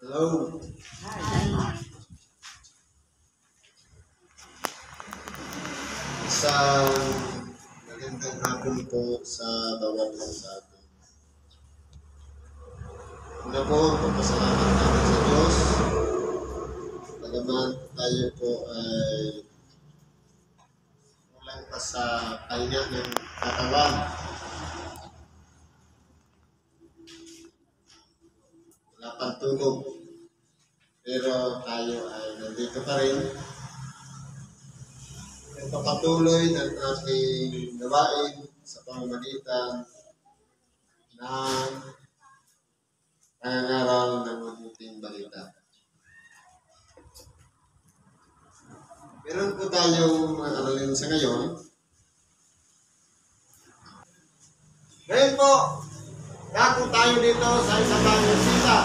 Hello. Isang magandang hapon po sa bawat isa sa atin. Una po, pagpasalamat natin sa Diyos. Bagaman tayo po ay kulang pa sa kanya ng katawan. Wala pang tulog. Pero tayo ay nandito pa rin. Pagpapatuloy ng ating gawain sa pamamagitan ng pangangaral ng mabuting balita. Meron po tayong mga aralin sa ngayon. Ngayon po, dako tayo dito sa isang bagong sita.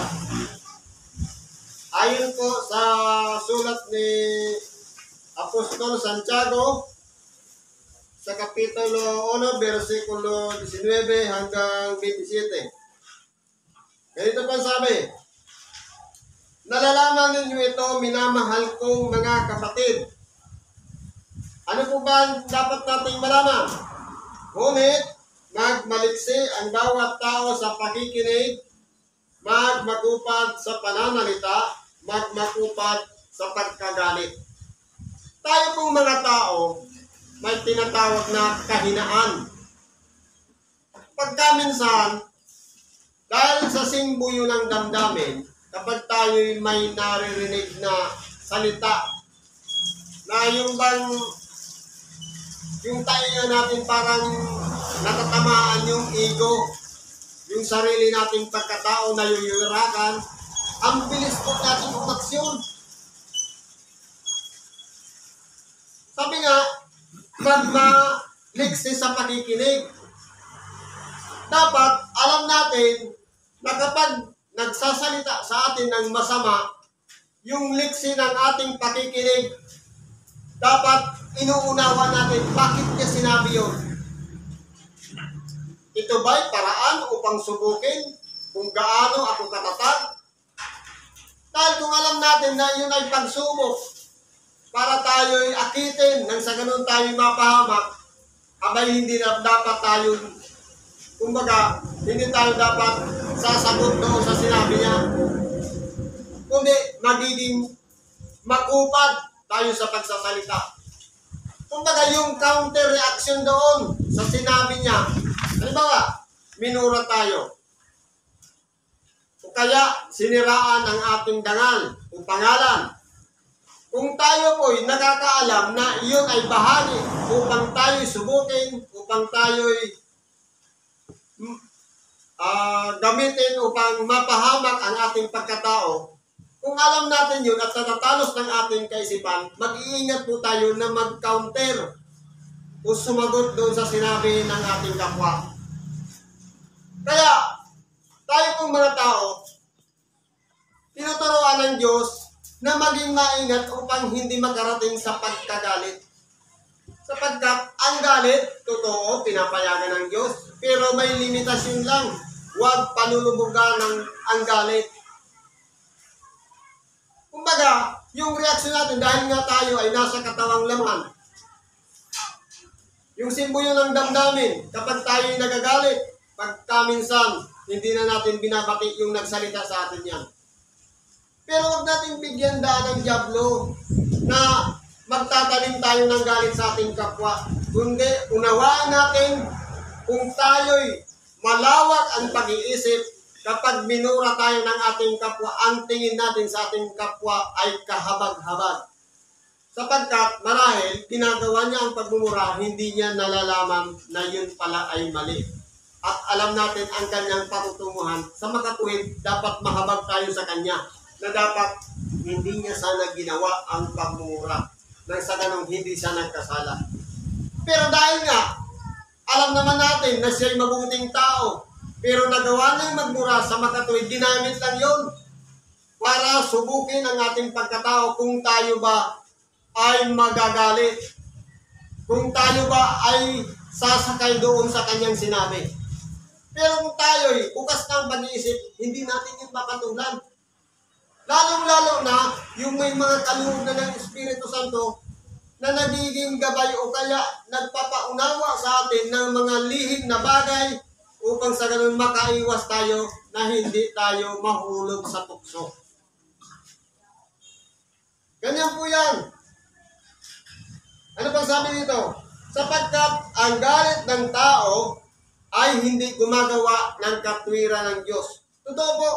Ayon po sa sulat ni Apostol Santiago sa Kapitulo 1, versikulo 19 hanggang 27. Ganito po sabi, nalalaman ninyo ito, minamahal kong mga kapatid. Ano po ba dapat nating malaman? Ngunit, magmaliksi ang bawat tao sa pakikinig, magmakupad sa pananalita, magmakupad sa pagkagalit. Tayo pong mga tao, may tinatawag na kahinaan. Pagkaminsan, dahil sa simbuyo ng damdamin, kapag tayo'y may naririnig na salita, na yung tainga natin parang natatamaan yung ego, yung sarili nating pagkatao na yuyurakan, ang bilis po natin umaksyon. Sabi nga, magmaliksi sa pakikinig. Dapat alam natin na kapag nagsasalita sa atin ng masama, yung liksi ng ating pakikinig, dapat inuunawa natin bakit niya sinabi yun. Ito ba'y paraan upang subukin kung gaano ako katatag? Dahil kung alam natin na yun ay pagsubok para tayo'y akitin nang sa ganun tayo'y mapahamak, abay hindi na dapat tayo, kumbaga, hindi tayo dapat sasagot doon sa sinabi niya. Kundi magiging makupad tayo sa pagsasalita. Kumbaga, yung counter reaction doon sa sinabi niya, halimbawa, minura tayo. O kaya, siniraan ang ating dangal o pangalan. Kung tayo po'y nakakaalam na iyon ay bahagi upang tayo'y subukin, upang tayo'y gamitin upang mapahamak ang ating pagkatao, kung alam natin yun at natatalos ng ating kaisipan, mag-iingat po tayo na mag-counter o sumagot doon sa sinabi ng ating kapwa. Kaya, tayo pong mga tao, tinuturuan ng Diyos na maging maingat upang hindi makarating sa pagkagalit. Sapagkat ang galit, totoo, pinapayagan ng Diyos, pero may limitasyon lang. Huwag palulubugan ang galit. Kumbaga, yung reaksyon natin, dahil nga tayo ay nasa katawang laman, yung simboyo ng damdamin, kapag tayo ay nagagalit, pagkaminsan, hindi na natin binabati yung nagsalita sa atin yan. Pero huwag natin bigyan daan ng diablo na magtatanim tayo ng galit sa ating kapwa. Kundi, unawaan natin kung tayo'y malawak ang pag-iisip, kapag minura tayo ng ating kapwa, ang tingin natin sa ating kapwa ay kahabag-habag. Sapagkat marahil, ginagawa niya ang pagmumura, hindi niya nalalaman na yun pala ay mali. At alam natin ang kanyang patutunguhan. Sa makatuwid, dapat mahabag tayo sa kanya, na dapat hindi niya sana ginawa ang pagmumura. Nang sa ganong hindi siya nagkasala. Pero dahil nga, alam naman natin na siya'y mabuting tao, pero nagawa niyang magmura sa makatuwid, ginamit lang yun para subukin ang ating pagkatao kung tayo ba ay magagalit, kung tayo ba ay sasakay doon sa kanyang sinabi. Pero kung tayo'y bukas ng pag-iisip, hindi natin yung papatulan. Lalong-lalo na yung may mga kaloob na ng Espiritu Santo na nagiging gabay o kaya nagpapaunawa sa atin ng mga lihim na bagay upang sa ganun makaiwas tayo na hindi tayo mahulog sa tukso. Ganyan po yan. Ano pang sabi dito? Sapagkat ang galit ng tao ay hindi gumagawa ng katwiran ng Diyos. Totoo po.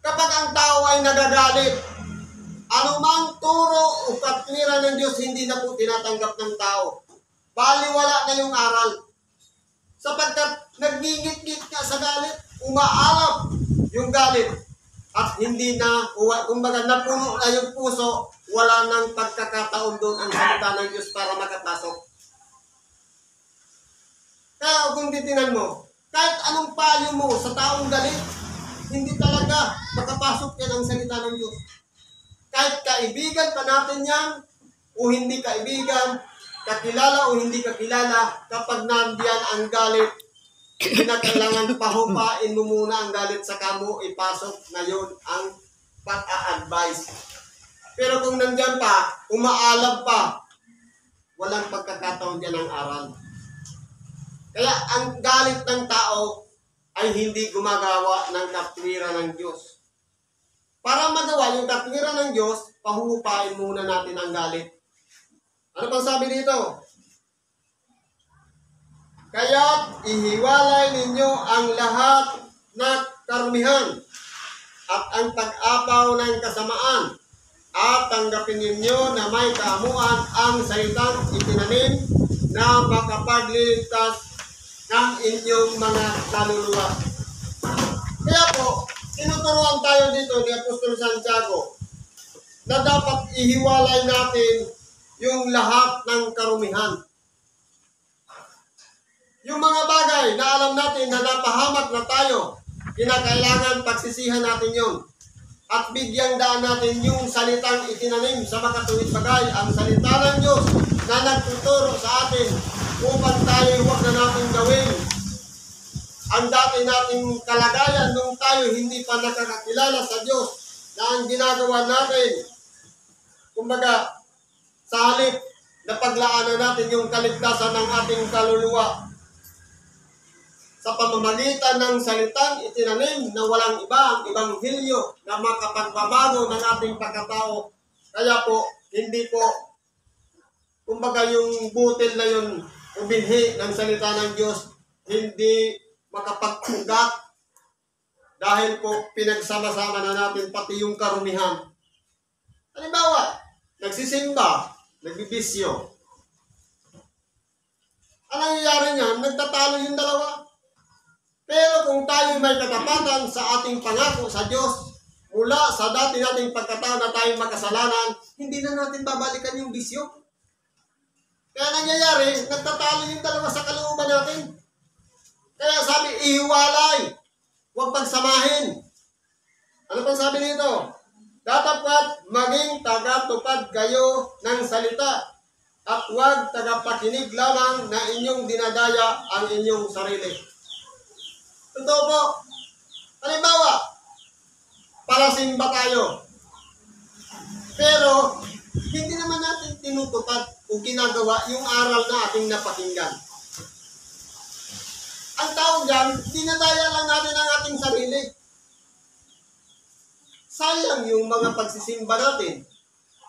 Kapag ang tao ay nagagalit, anumang turo o katwiran ng Diyos hindi na po tinatanggap ng tao. Baliwala na yung aral. Sapagkat nagngingit-ngit ka sa galit, umaalap yung galit. At hindi na, kumbaga napuno na yung puso, wala nang pagkakataon doon ang salita ng Diyos para makapasok. Kaya kung titinan mo, kahit anong payo mo sa taong galit, hindi talaga makapasok yan ang salita ng Diyos. Kahit kaibigan pa natin yan, o hindi kaibigan, kakilala o hindi kakilala, kapag nandiyan ang galit, kinakailangan pahupain mo muna ang galit sa kamo, ipasok na yun ang pag-a-advise. Pero kung nandiyan pa, umaalab pa, walang pagkakataon dyan ang aral. Kaya ang galit ng tao ay hindi gumagawa ng katwiran ng Diyos. Para magawa yung katwiran ng Diyos, pahuhupain muna natin ang galit. Ano pang sabi dito? Kaya't ihiwalay ninyo ang lahat na karumihan at ang pag-apaw ng kasamaan at tanggapin ninyo na may kaamuan ang salitang itinanim na makapagliligtas ng inyong mga kaluluwa. Kaya po, tinuturuan tayo dito ni Apostol Santiago na dapat ihiwalay natin yung lahat ng karumihan. Yung mga bagay na alam natin na napahamak na tayo, kinakailangan pagsisihan natin yun. At bigyang daan natin yung salitang itinanim sa makatuwid bagay, ang salita ng Diyos na nagtuturo sa atin upang tayo huwag na natin gawin ang dati nating kalagayan nung tayo hindi pa nakakakilala sa Diyos na ang ginagawa natin. Kumbaga, sa halip na paglaanan natin yung kaligtasan ng ating kaluluwa sa pamamagitan ng salitang itinanim na walang iba ang Ebanghelyo na makapagbabago ng ating pagkatao. Kaya po, hindi po, kumbaga yung butil na yun, ubinhi ng salita ng Diyos, hindi makapagpugat dahil po pinagsama-sama na natin pati yung karumihan. Halimbawa, nagsisimba, nagbibisyo. Anong nangyayari niyan? Nagtatalo yung dalawa. Pero kung tayo may katapatan sa ating pangako sa Diyos, mula sa dati nating pagkatao na tayong makasalanan, hindi na natin babalikan yung bisyo. Kaya nangyayari, nagtatalo yung dalawa sa kalooban natin. Kaya sabi, ihiwalay, huwag pagsamahin. Ano pang sabi nito? Dapat maging tagatupad kayo ng salita at huwag tagapakinig lamang na inyong dinadaya ang inyong sarili. Totoo po. Halimbawa, palasimba tayo. Pero, hindi naman natin tinutupad o ginagawa yung aral na ating napakinggan. Ang tao dyan, dinadaya lang natin ang ating sarili. Sayang yung mga pagsisimba natin.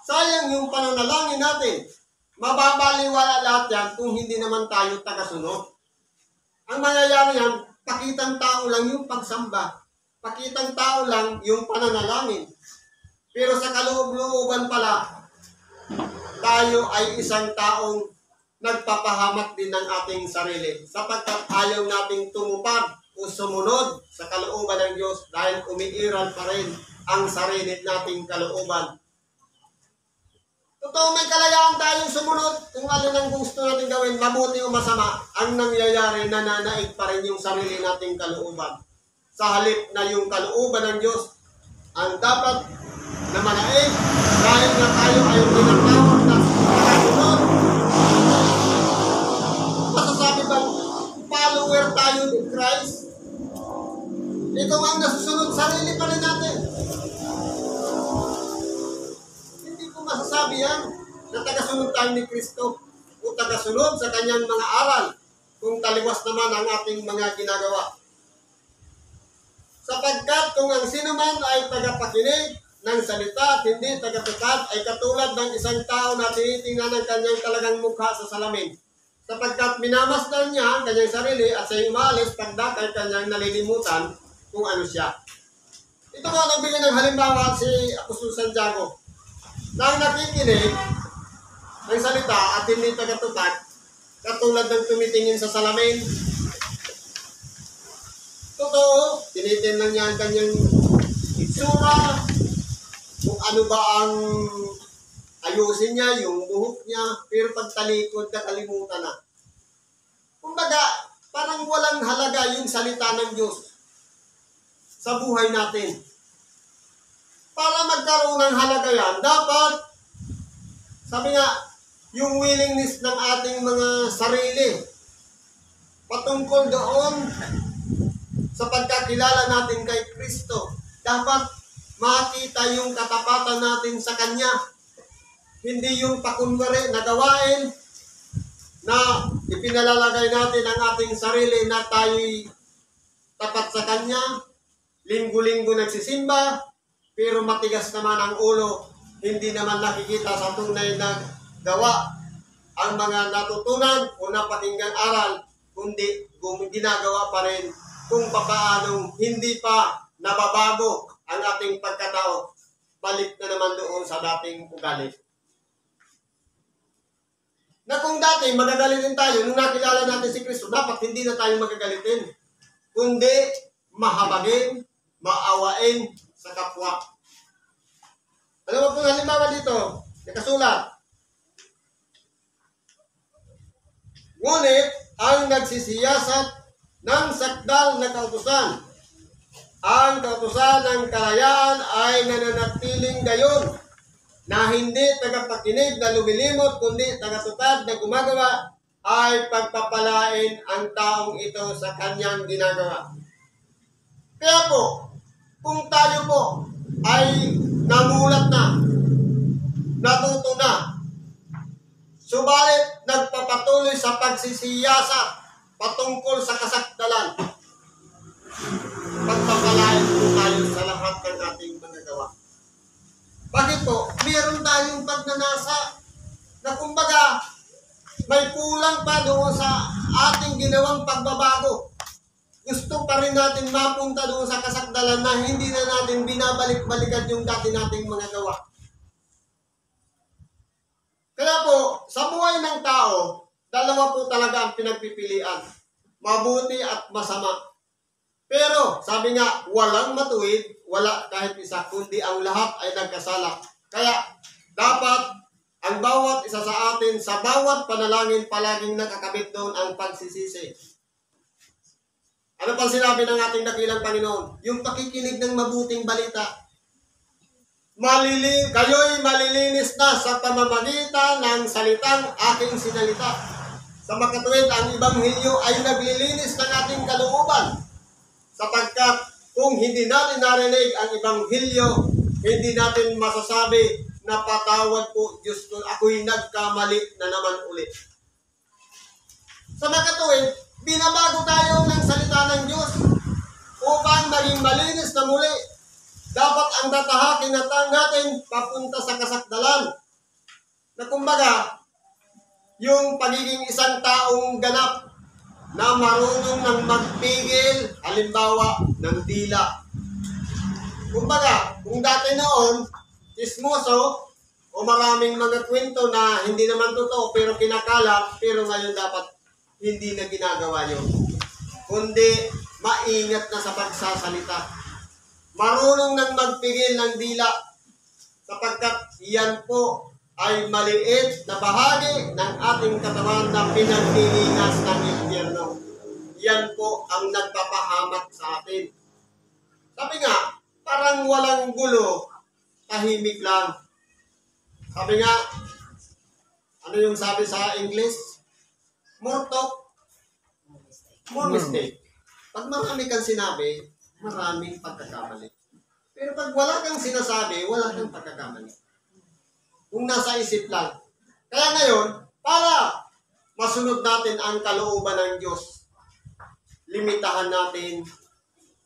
Sayang yung pananalangin natin. Mababaliwala lahat yan kung hindi naman tayo tagasunod. Ang mangyayari yan, pakitang tao lang yung pagsamba. Pakitang tao lang yung pananalangin. Pero sa kaloob-looban pala, tayo ay isang taong nagpapahamak din ng ating sarili. Sapagkat ayaw nating tumupad o sumunod sa kalooban ng Diyos dahil umiiral pa rin ang sarili nating kalooban. Totoo may kalayaan tayong sumunod kung alin ang gusto natin gawin, mabuti o masama, ang nangyayari nananaig pa rin yung sarili nating kalooban. Sa halip na yung kalooban ng Diyos ang dapat na manaig dahil na tayo ay tinatawag na nakasunod. Masasabi bang follower tayo ni Christ? Ito ang nasusunod sarili pa rin natin. tagapagpapatang ni Kristo o tagasunod sa kanyang mga aral kung taliwas naman ang ating mga ginagawa. Sapagkat kung ang sino man ay tagapakinig ng salita at hindi tagatupad ay katulad ng isang tao na tinitingnan ng kanyang talagang mukha sa salamin. Sapagkat minamasdan niya ang kanyang sarili at siya'y umalis pagdakay kanyang nalilimutan kung ano siya. Ito nga nagbigay ng halimbawa si Apostol Santiago. Nang nakikinig ng salita at hindi tagatupad, katulad ng tumitingin sa salamin. Totoo, tinitingnan niya ang kanyang itsura, kung ano ba ang ayusin niya, yung buhok niya, pero pagtalikod, nakalimutan na. Kumbaga, parang walang halaga yung salita ng Diyos sa buhay natin. Para magkaroon ng halaga yan, dapat, sabi nga, yung willingness ng ating mga sarili patungkol doon sa pagkakilala natin kay Kristo. Dapat makita yung katapatan natin sa Kanya. Hindi yung pakunwari na gawain na ipinalalagay natin ang ating sarili na tayo'y tapat sa Kanya, linggo-linggo nagsisimba, pero matigas naman ang ulo, hindi naman nakikita sa tunay na gawa ang mga natutunan o napakinggang aral, kundi ginagawa pa rin kung papaanong hindi pa nababago ang ating pagkatao. Balik na naman doon sa dating ugali. Na kung dati magagalitin tayo, nung nakilala natin si Kristo, dapat hindi na tayo magagalitin, kundi mahabagin, maawain sa kapwa. Ano ba pong halimbawa dito? Nakasulat. Ngunit ang nagsisiyasat ng sakdal na kautusan, ang kautusan ng kalayaan ay nananatiling gayon, na hindi tagapakinig na lumilimot, kundi tagatupad na gumagawa, ay pagpapalain ang taong ito sa kanyang ginagawa. Kaya po, kung tayo po ay namulat na, natuto na, subalit nagpapatuloy sa pagsisiyasat patungkol sa kasakdalan, pagpapalain po tayo sa lahat ng ating managawa. Bakit po? Meron tayong pagnanasa na kumbaga may kulang pa doon sa ating ginawang pagbabago. Gusto pa rin natin mapunta doon sa kasakdalan na hindi na natin binabalik-balikan yung dati nating mga gawa. Kaya po, sa buhay ng tao, dalawa po talaga ang pinagpipilian. Mabuti at masama. Pero, sabi nga, walang matuwid, wala kahit isa, kundi ang lahat ay nagkasala. Kaya, dapat ang bawat isa sa atin, sa bawat panalangin, palaging nakakabit doon ang pagsisisi. Ano pang sinabi ng ating dakilang Panginoon? Yung pakikinig ng mabuting balita. Kayo'y malilinis na sa pamamagitan ng salitang aking sinalita. Sa makatuwid, ang Ibanghilyo ay naglilinis ng ating kalooban. Sapagkat kung hindi natin narinig ang Ibanghilyo, hindi natin masasabi na patawad po Diyos ko, ako'y nagkamali na naman ulit. Sa makatuwid, binabago tayo ng salita ng Diyos upang maging malinis na muli. Dapat ang tatahakin natin papunta sa kasakdalan. Na kumbaga, yung pagiging isang taong ganap na marunong ng magpigil, halimbawa, ng dila. Kumbaga, kung dati noon, ismoso, o maraming mga kwento na hindi naman totoo pero kinakalap, pero ngayon dapat hindi na ginagawa yun. Kundi maingat na sa pagsasalita. Marunong nang magpigil ng dila sapagkat iyan po ay maliit na bahagi ng ating katawan na pinaglilinas ng impyerno. Iyan po ang nagpapahamak sa atin. Sabi nga, parang walang gulo, tahimik lang. Sabi nga, ano yung sabi sa English? More talk, more mistake. Pag marami kang sinabi, maraming pagkakamali. Pero pag wala kang sinasabi, wala kang pagkakamali. Kung nasa isip lang. Kaya ngayon, para masunod natin ang kalooban ng Diyos, limitahan natin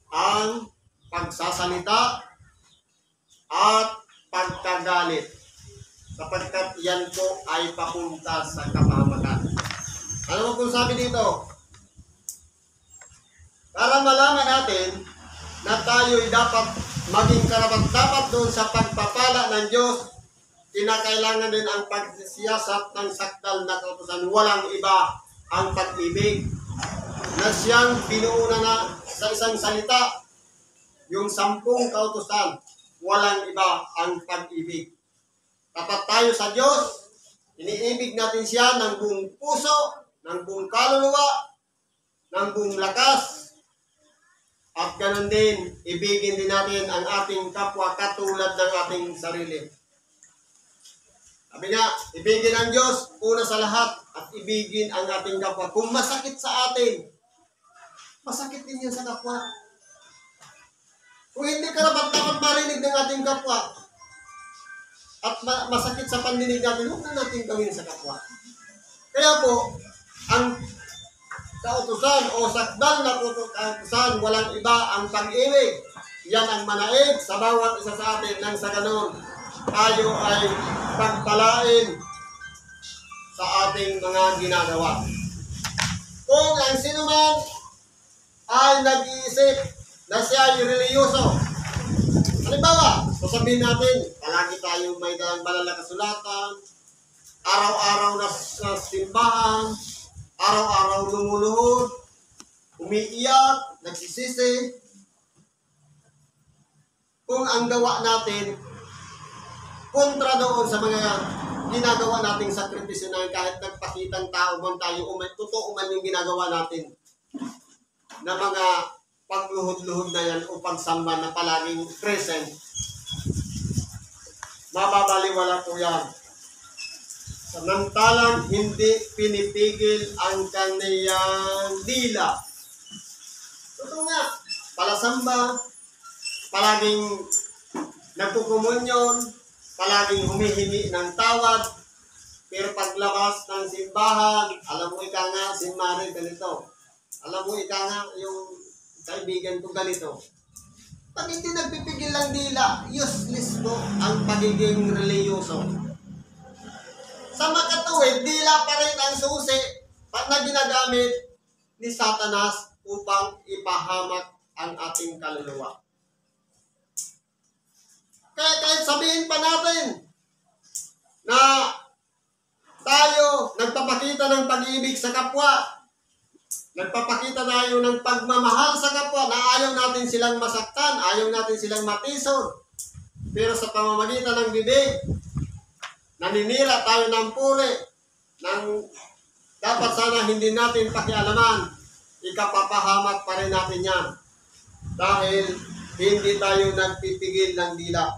ang pagsasalita at pagkagalit, sapagkat yan po ay papunta sa kapahamakan. Ano mo kung sabi dito? Para malaman natin na tayo'y dapat maging karapat-dapat doon sa pagpapala ng Diyos, kinakailangan din ang pagsisiyasat ng sakdal na kautusan. Walang iba ang pag-ibig na siyang pinuuna na sa isang salita, yung 10 kautusan. Walang iba ang pag-ibig. Tapat tayo sa Diyos, iniibig natin siya ng buong puso, ng buong kaluluwa, ng buong lakas, at ganun din, ibigin din natin ang ating kapwa katulad ng ating sarili. Sabi nga, ibigin ang Diyos una sa lahat at ibigin ang ating kapwa. Kung masakit sa atin, masakit din yan sa kapwa. Kung hindi karapat-dapat marinig ng ating kapwa at masakit sa pandinig natin, huwag na natin gawin sa kapwa. Kaya po, ang kautusan o sakdal na kautusan, walang iba ang pag-ibig. Yan ang manaig sa bawat isa sa atin nang sa ganon tayo ay pagpalain sa ating mga ginagawa. Kung ang sinuman ay nag-iisip na siya ay reliyoso, halimbawa, sasabihin natin, palagi tayo may dalang banal na kasulatan, araw-araw na simbahan, araw-araw lumuluhod, umiiyak, nagsisisi. Kung ang gawa natin, kontra doon sa mga ginagawa nating sakripisyo na kahit nagpakitang tao man tayo, totoo man yung ginagawa natin, na mga pagluhod-luhod na yan o pagsamba na palaging present, mababaliwala po yan. Samantalang hindi pinipigil ang kaniyang dila. Totoo nga, palasamba, palaging nagkukumunyon, palaging humihingi ng tawad, pero paglabas ng simbahan, alam mo ika nga, si Mari ganito. Alam mo ika nga, yung kaibigan ko ganito. Pag hindi nagpipigil ng dila, useless po ang pagiging reliyoso. Sa makatuwid, dila pa rin ang susi na ginagamit ni Satanas upang ipahamak ang ating kaluluwa. Kaya kahit sabihin pa natin na tayo nagpapakita ng pag-ibig sa kapwa, nagpapakita tayo ng pagmamahal sa kapwa, na ayaw natin silang masaktan, ayaw natin silang matisod, pero sa pamamagitan ng bibig, naninira tayo ng puri, ng dapat sana hindi natin pakialaman, ikapapahamak pa rin natin yan. Dahil hindi tayo nagpipigil ng dila,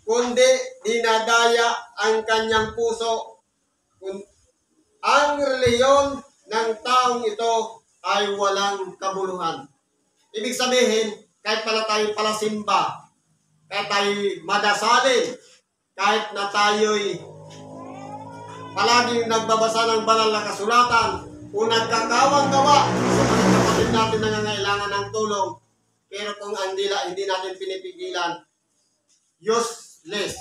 kundi dinadaya ang kanyang puso. Ang reliyon ng taong ito ay walang kabuluhan. Ibig sabihin, kahit pala tayo palasimba, kahit tayo madasalin, kahit na tayo'y palaging nagbabasa ng banal na kasulatan o nagkakawang gawa sa mga kapatid natin na nangangailangan ng tulong, pero kung ang dila hindi natin pinipigilan, useless.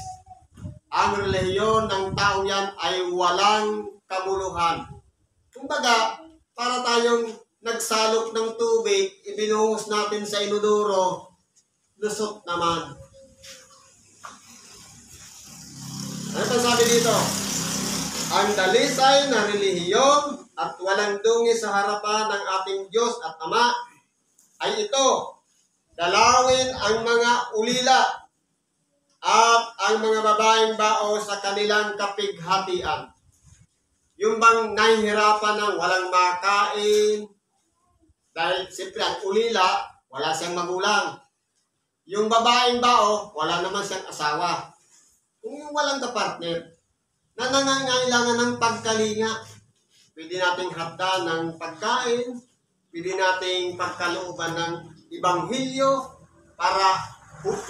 Ang reliyon ng tao yan ay walang kabuluhan. Kumbaga, para tayong nagsalok ng tubig, ibinuhos natin sa inodoro, lusot naman. Ano ito sabi dito? Ang dalisay na relihiyon at walang dungi sa harapan ng ating Diyos at Ama ay ito: dalawin ang mga ulila at ang mga babaeng bao sa kanilang kapighatian. Yung bang nahihirapan ng walang makain, dahil siyempre ang ulila, wala siyang magulang. Yung babaeng bao, wala naman siyang asawa. Kung yung walang kapartner, na nangangailangan ng pagkalinga, pwede nating hapda ng pagkain, pwede nating pagkalooban ng ibanghilyo para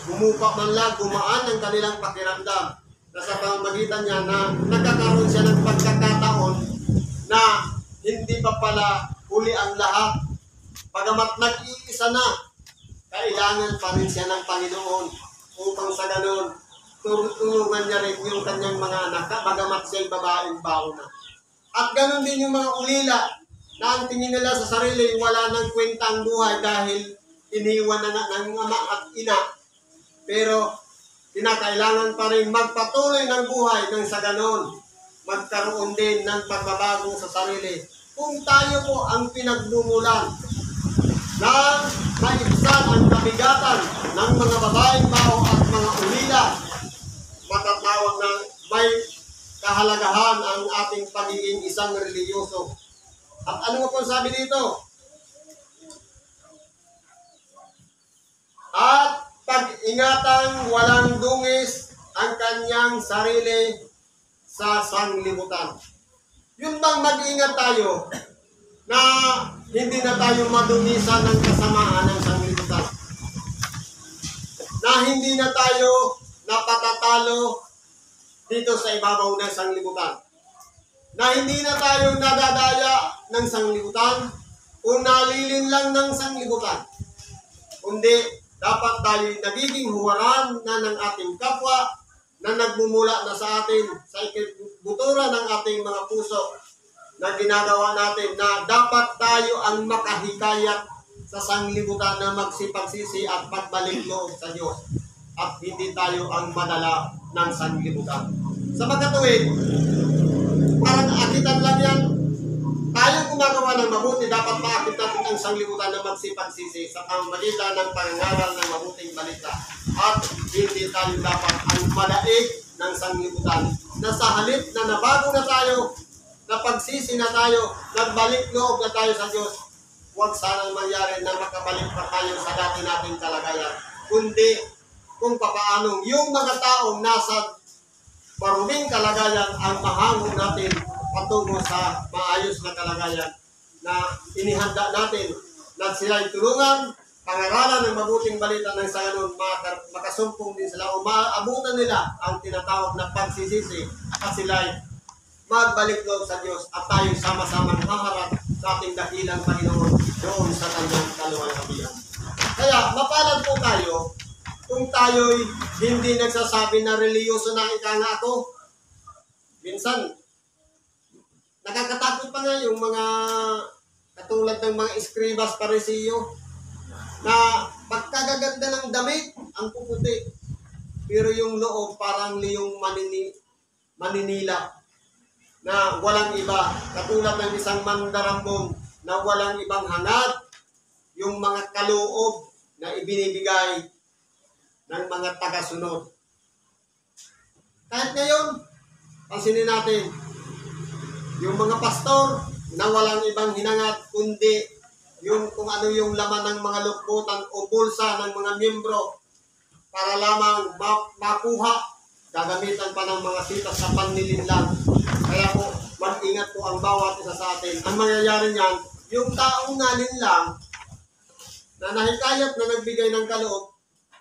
humupa man lang, gumaan ang kanilang pakiramdam. na sa pamamagitan niya na nagkakaroon siya ng pagkakataon na hindi pa pala huli ang lahat. Bagamat nag-iisa na, kailangan pa rin siya ng Panginoon upang sa ganun, tulungan niya rin yung kanyang mga anak, bagamat siya'y babaeng bao na. At ganun din yung mga ulila na ang tingin nila sa sarili, wala nang kwenta ang buhay dahil iniwan na ng ama at ina. Pero kinakailangan pa rin magpatuloy ng buhay nang sa ganon magkaroon din ng pagbabago sa sarili. Kung tayo po ang pinagmumulan na maibsan ang kabigatan ng mga babaeng bao at mga ulila, matatawag na may kahalagahan ang ating pagiging isang reliyoso. At ano nga po sabi dito? At pag-ingatang walang dungis ang kanyang sarili sa sanglibutan. Yun bang mag-ingat tayo na hindi na tayo madumisan ng kasamaan ng sanglibutan? Na hindi na tayo napatatalo dito sa ibabaw ng sanglibutan? Na hindi na tayo nadadaya ng sanglibutan o nalilin lang ng sanglibutan? Kundi dapat tayo nagiging huwaran na ng ating kapwa na nagmumula na sa atin sa ikibutura ng ating mga puso na ginagawa natin na dapat tayo ang makahikayat sa sanglibutan na magsipagsisi at pagbalik loob sa Diyos at hindi tayo ang madala ng sanglibutan. Sa magkatuwid, parang akitan lang yan. Tayo gumagawa ng mabuti, dapat maakit natin ang sanglibutan na magsipagsisi sa pamamagitan ng pangangaral ng mabuting balita. At hindi tayo dapat ang malaig ng sanglibutan na sa halip na nabago na tayo, na pagsisi na tayo, nagbalik loob na tayo sa Diyos, huwag sanang mangyari na makabalik pa tayo sa dati nating kalagayan. Kundi kung papaanong yung mga taong nasa maruming kalagayan ang mahango natin patungo sa maayos na kalagayan na inihanda natin na sila'y tulungan, pangaralan ng mabuting balita ng sa ganun, makasumpong din sila o maabutan nila ang tinatawag na pagsisisi at sila'y magbalik loob sa Diyos at tayo sama-samang haharap sa ating dakilang Panginoon doon sa kanyang kaluwalhatian. Kaya mapalad po tayo kung tayo'y hindi nagsasabi na reliyoso na ika nga ako. Minsan, nakakatakot pa nga yung mga katulad ng mga eskribas parisiyo na pagkagaganda ng damit, ang puputi. Pero yung loob parang liyong maninila na walang iba. Katulad ng isang mandarambong na walang ibang hangad, yung mga kaloob na ibinibigay ng mga tagasunod. Kahit ngayon, pansinin natin, yung mga pastor na walang ibang hinangad kundi yung kung ano yung laman ng mga lukbutan o bulsa ng mga miyembro para lamang makuha, gagamitan pa ng mga sitas sa panlilinlang. Kaya po, mag-ingat po ang bawat isa sa atin. Ang mangyayari niyan, yung taong nalinlang na nahikayat na nagbigay ng kaloob,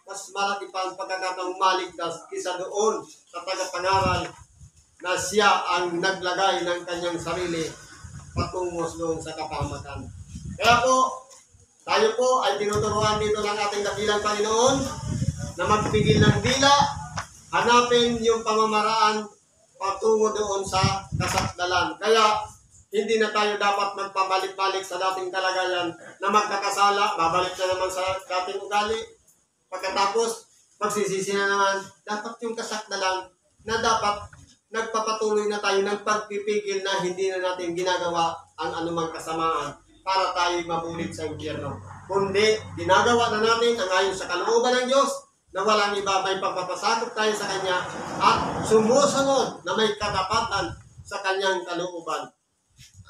mas malaki pa ang pagkakataong maligtas kisa doon sa tagapangaral na siya ang naglagay ng kanyang sarili patungos doon sa kapahamakan. Kaya po, tayo po ay tinuturuan dito ng ating dakilang Panginoon na magpigil ng dila, hanapin yung pamamaraan patungo doon sa kasakdalan. Kaya, hindi na tayo dapat magpabalik-balik sa dating kalagayan na magkakasala, babalik na naman sa dating ugali. Pagkatapos, magsisisi na naman, dapat yung kasakdalan na dapat nagpapatuloy na tayo ng pagpipigil na hindi na natin ginagawa ang anumang kasamaan para tayo mabulit sa impyerno. Kundi, ginagawa na natin ang ayon sa kalooban ng Diyos na walang iba, may pagpapasakop tayo sa Kanya at sumusunod na may katapatan sa Kanyang kalooban.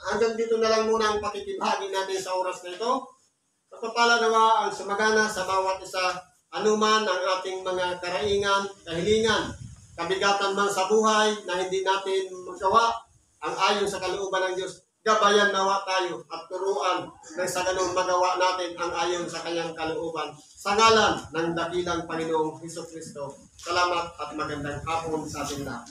Hanggang dito na lang muna ang pakikibahagi natin sa oras na ito. Pagpapala nawa ang sumagana sa bawat isa, anuman ang ating mga karaingan, kahilingan, kabigatan man sa buhay na hindi natin magawa ang ayon sa kalooban ng Diyos. gabayan nawa tayo at turuan na sa ganun magawa natin ang ayon sa kanyang kalooban. Sa ngalan ng dakilang Panginoong Hesus Kristo. Salamat at magandang hapon sa ating lahat.